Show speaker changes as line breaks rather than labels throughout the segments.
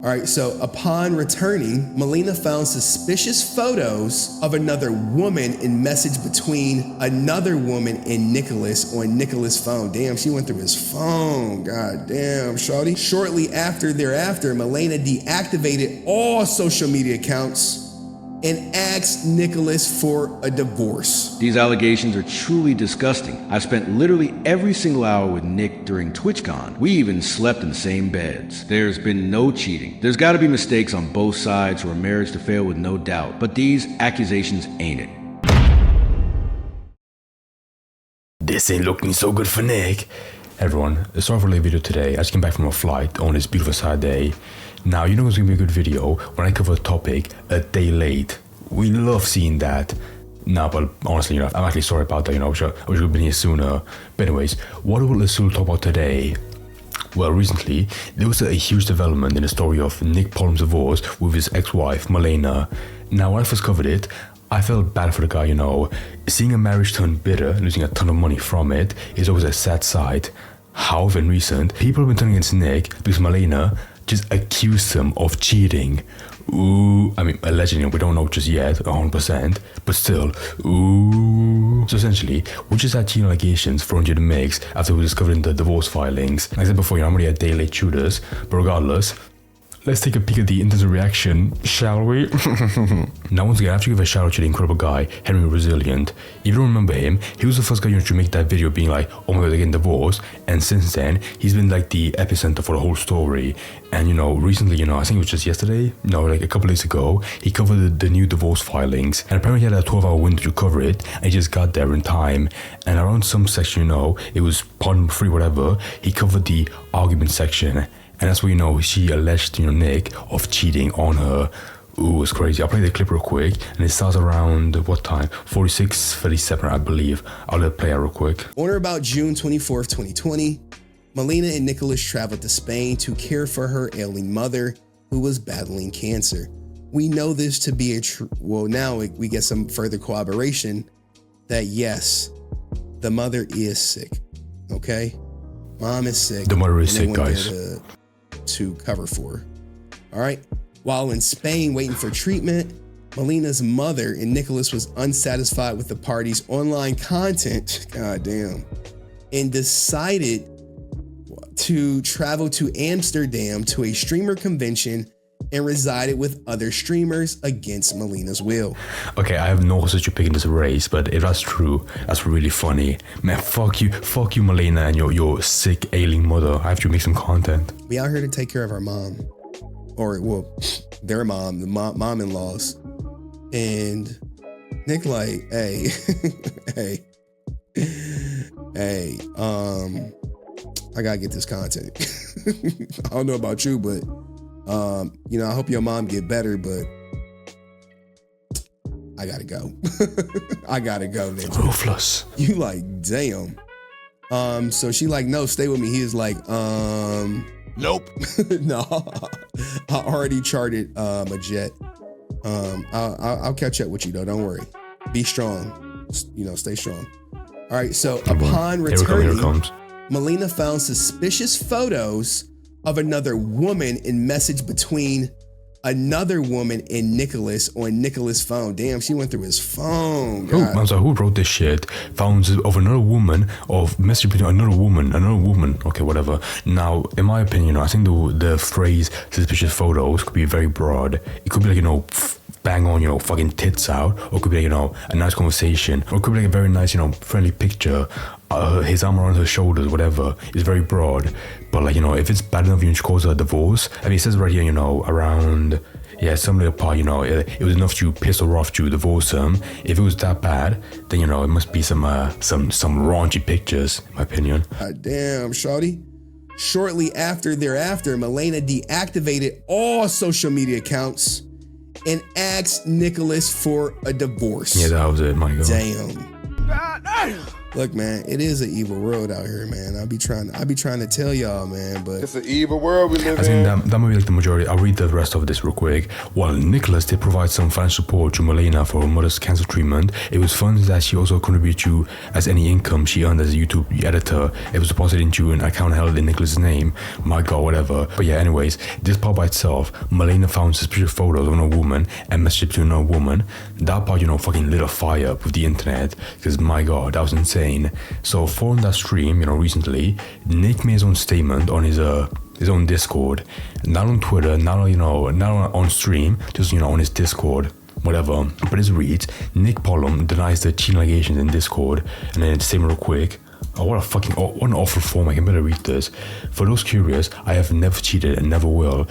All right, so upon returning, Malena found suspicious photos of another woman and message between another woman and Nicholas on Nicholas' phone. Damn, she went through his phone. God damn, shawty. Shortly thereafter, Malena deactivated all social media accounts and asked Nicholas for a divorce.
These allegations are truly disgusting. I've spent literally every single hour with Nick during TwitchCon. We even slept in the same beds. There's been no cheating. There's gotta be mistakes on both sides for a marriage to fail with no doubt, but these accusations ain't it.
This ain't looking so good for Nick. Everyone, sorry for the late video today. I just came back from a flight on this beautiful Saturday. Now, you know it's gonna be a good video when I cover a topic a day late. We love seeing that. Nah, but honestly, I'm actually sorry about that, I wish I would have been here sooner. But anyways, what will Azul talk about today? Well, recently, there was a huge development in the story of Nmplol's divorce with his ex-wife, Malena. Now, when I first covered it, I felt bad for the guy, Seeing a marriage turn bitter, losing a ton of money from it, is always a sad sight. However, in recent, people have been turning against Nick because Malena just accused him of cheating. Ooh, I mean, allegedly, we don't know just yet, 100%, but still, ooh. So essentially, we just had cheating allegations thrown into the mix after we discovered the divorce filings. Like I said before, I'm already a day late shooters, but regardless, let's take a peek at the internet reaction, shall we? Now, once again, I have to give a shout out to the incredible guy, Henry Resilient. If you don't remember him, he was the first guy to make that video being like, oh my god, they're getting divorced. And since then, he's been like the epicenter for the whole story. And recently, I think it was just yesterday, like a couple days ago, he covered the new divorce filings. And apparently he had a 12-hour window to cover it, and he just got there in time. And around some section, it was part number 3, whatever, he covered the argument section. And that's where, she alleged, Nick of cheating on her. Ooh, it's crazy. I'll play the clip real quick, and it starts around, what time? 46:37, I believe. I'll let it play out real quick.
On or about June 24th, 2020, Malena and Nicholas traveled to Spain to care for her ailing mother, who was battling cancer. We know this to be a well, now we get some further corroboration that yes, the mother is sick, okay? Mom is sick.
The mother is sick, guys.
To cover for. All right. While in Spain waiting for treatment, Malena's mother and Nicholas was unsatisfied with the party's online content, goddamn, and decided to travel to Amsterdam to a streamer convention and resided with other streamers against Malena's will.
Okay, I have no such picking this race, but if that's true, that's really funny. Man, fuck you, Malena, and your sick, ailing mother. I have to make some content.
We out here to take care of our mom, or well, their mom, the mom-in-laws, and Nick like, hey, hey, I gotta get this content. I don't know about you, but I hope your mom get better, but I gotta go. I gotta go, Ninja.
Ruthless.
You like, damn. So she like, no, stay with me. He is like,
nope.
No, I already charted a jet. I'll catch up with you though. Don't worry. Be strong. Stay strong. All right. So upon returning, Malena found suspicious photos of another woman and message between another woman and Nicholas on Nicholas' phone. Damn, she went through his phone. God.
I was like, who wrote this shit? Found of another woman, of message between another woman. Okay, whatever. Now, in my opinion, I think the phrase suspicious photos could be very broad. It could be like, bang on, fucking tits out, or it could be like, a nice conversation, or it could be like a very nice, friendly picture. His arm around her shoulders, whatever. It's very broad. But if it's bad enough, to cause a divorce. I mean, it says right here, around, some little part, it was enough to piss her off to divorce him. If it was that bad, then it must be some raunchy pictures, in my opinion.
Damn, shawty. Shortly thereafter, Malena deactivated all social media accounts and asked Nicholas for a divorce.
Yeah, that was it, my God.
Damn.
God damn.
Look, man, it is an evil world out here, man. I be trying to tell y'all, man, but
It's an evil world we live
I think
in.
that might be like the majority. I'll read the rest of this real quick. While Nicholas did provide some financial support to Malena for her mother's cancer treatment, it was funds that she also contributed to as any income she earned as a YouTube editor. It was deposited into an account held in Nicholas' name. My God, whatever. But yeah, anyways, this part by itself, Malena found suspicious photos of another woman and messaged to another woman. That part, fucking lit a fire up with the internet, because my God, that was insane. So following that stream, recently, Nick made his own statement on his own Discord, not on Twitter, not on stream, just on his Discord, whatever. But it reads, Nmplol denies the cheating allegations in Discord, and then it's statement real quick. Oh, what an awful form. I can better read this. For those curious, I have never cheated and never will.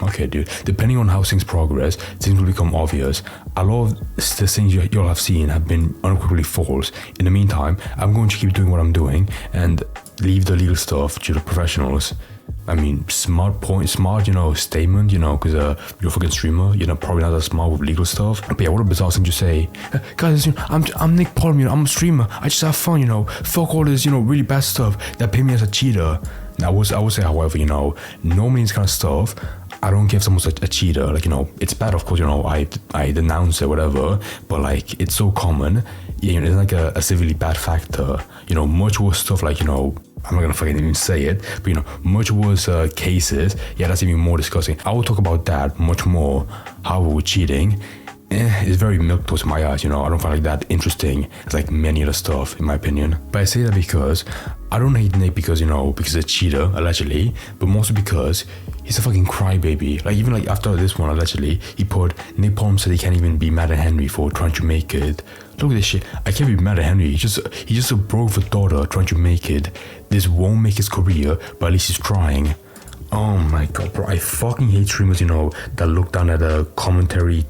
Okay, dude. Depending on how things progress, things will become obvious. A lot of the things y'all have seen have been unequivocally false. In the meantime, I'm going to keep doing what I'm doing and leave the legal stuff to the professionals. I mean, smart, statement, because you're a fucking streamer, probably not that smart with legal stuff. But yeah, what a bizarre thing to say. Guys, I'm Nmplol, I'm a streamer, I just have fun, fuck all this, really bad stuff that pay me as a cheater. Now, I would say, however, normally this kind of stuff, I don't give someone a cheater, it's bad, of course, I denounce it, whatever, but it's so common, it's like a severely bad factor, much worse stuff I'm not gonna fucking even say it, but much worse cases, that's even more disgusting. I will talk about that much more. However, with cheating, it's very milquetoast in my eyes, I don't find that interesting as many other stuff, in my opinion. But I say that because I don't hate Nick because he's a cheater, allegedly, but mostly because he's a fucking crybaby. Even after this one, allegedly, he put, Nmplol said he can't even be mad at Henry for trying to make it. Look at this shit. I can't be mad at Henry. He's just a bro with a daughter trying to make it. This won't make his career, but at least he's trying. Oh my God, bro. I fucking hate streamers, that look down at a commentary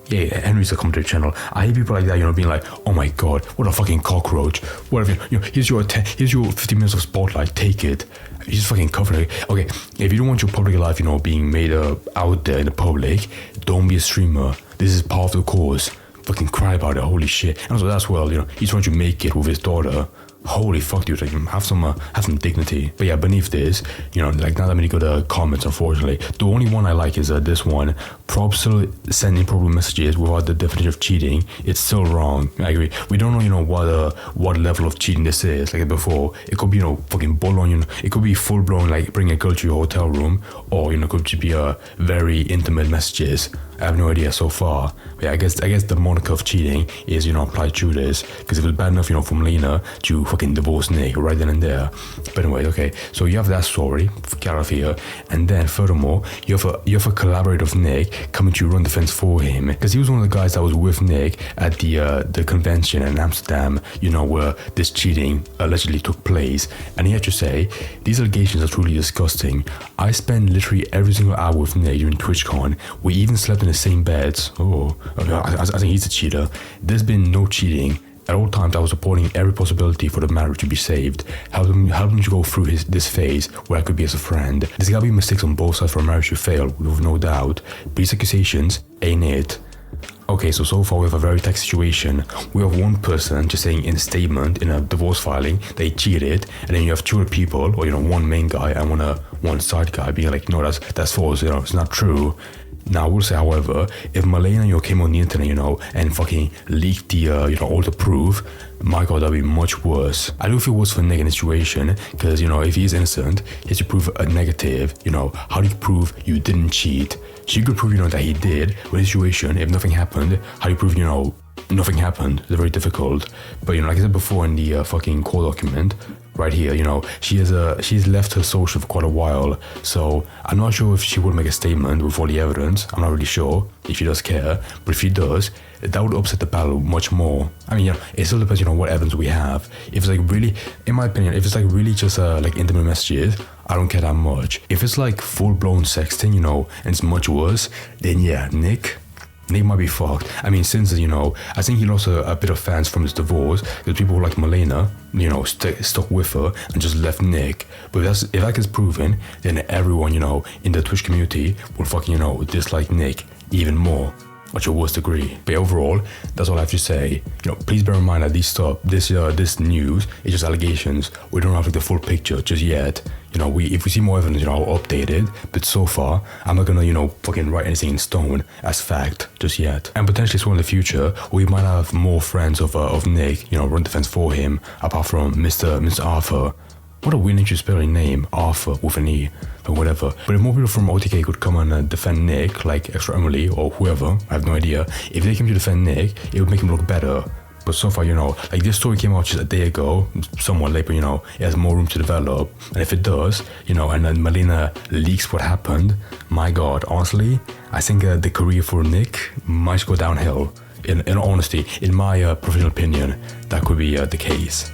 yeah, Henry's a commentary channel. I hate people like that, being like, oh my God, what a fucking cockroach. Whatever, here's your 15 minutes of spotlight, take it. You just fucking cover it. Okay, if you don't want your public life, being made out there in the public, don't be a streamer. This is part of the cause. Fucking cry about it, holy shit. And also as well, he's trying to make it with his daughter. Holy fuck, dude, have some dignity. But yeah, beneath this, not that many good comments, unfortunately. The only one I like is this one. Probs still sending improper messages without the definition of cheating. It's still wrong. I agree. We don't know, what level of cheating this is. Like before, it could be, fucking full on, it could be full blown, bring a girl to your hotel room, or it could just be very intimate messages. I have no idea so far. But yeah, I guess the moniker of cheating is, applied to this. Because if it was bad enough, for Malena to fucking divorce Nick right then and there. But anyway, okay. So you have that story, get out of here. And then furthermore, you have a collaborator of Nick coming to run defense for him. Because he was one of the guys that was with Nick at the convention in Amsterdam, where this cheating allegedly took place. And he had to say, these allegations are truly disgusting. I spent literally every single hour with Nick during TwitchCon. We even slept in the same beds. I think he's a cheater. There's been no cheating. At all times, I was supporting every possibility for the marriage to be saved, helping to go through this phase where I could be as a friend. There's gotta be mistakes on both sides for a marriage to fail, with no doubt. But these accusations ain't it. Okay, so far we have a very tight situation. We have one person just saying in a statement, in a divorce filing, they cheated, and then you have two other people, or one main guy and one side guy being like, no, that's false, it's not true. Now, I will say, however, if Malena, came on the internet, and fucking leaked the, all the proof, my God, that'd be much worse. I do feel worse for Nick in this situation, because, if he is innocent, he has to prove a negative, how do you prove you didn't cheat? So you could prove, that he did, but in this situation, if nothing happened, how do you prove, nothing happened? It's very difficult. But, like I said before in the fucking court document, right here, she's left her social for quite a while, so I'm not sure if she would make a statement with all the evidence. I'm not really sure if she does care, but if she does, that would upset the battle much more. I mean, it still depends, what evidence we have. If it's really, in my opinion, if it's really just intimate messages, I don't care that much. If it's full-blown sexting, and it's much worse, then yeah, Nick might be fucked. I mean, since, I think he lost a bit of fans from his divorce, because people like Malena, stuck with her and just left Nick. But if that gets proven, then everyone, in the Twitch community will fucking, dislike Nick even more. at your worst degree. But overall, that's all I have to say. You know, please bear in mind that this news is just allegations. We don't have like the full picture just yet. You know, if we see more evidence, you know, I'll update it. But so far, I'm not gonna, you know, fucking write anything in stone as fact just yet. And potentially so in the future, we might have more friends of Nick, you know, run defense for him, apart from Mr. Arthur. What a weird to spelling name, Arthur with an E, or whatever. But if more people from OTK could come and defend Nick, like Extra Emily or whoever, I have no idea. If they came to defend Nick, it would make him look better. But so far, you know, like this story came out just a day ago, somewhat late, but you know, it has more room to develop. And if it does, you know, and then Malena leaks what happened, my God, honestly, I think the career for Nick might go downhill. In honesty, in my professional opinion, that could be the case.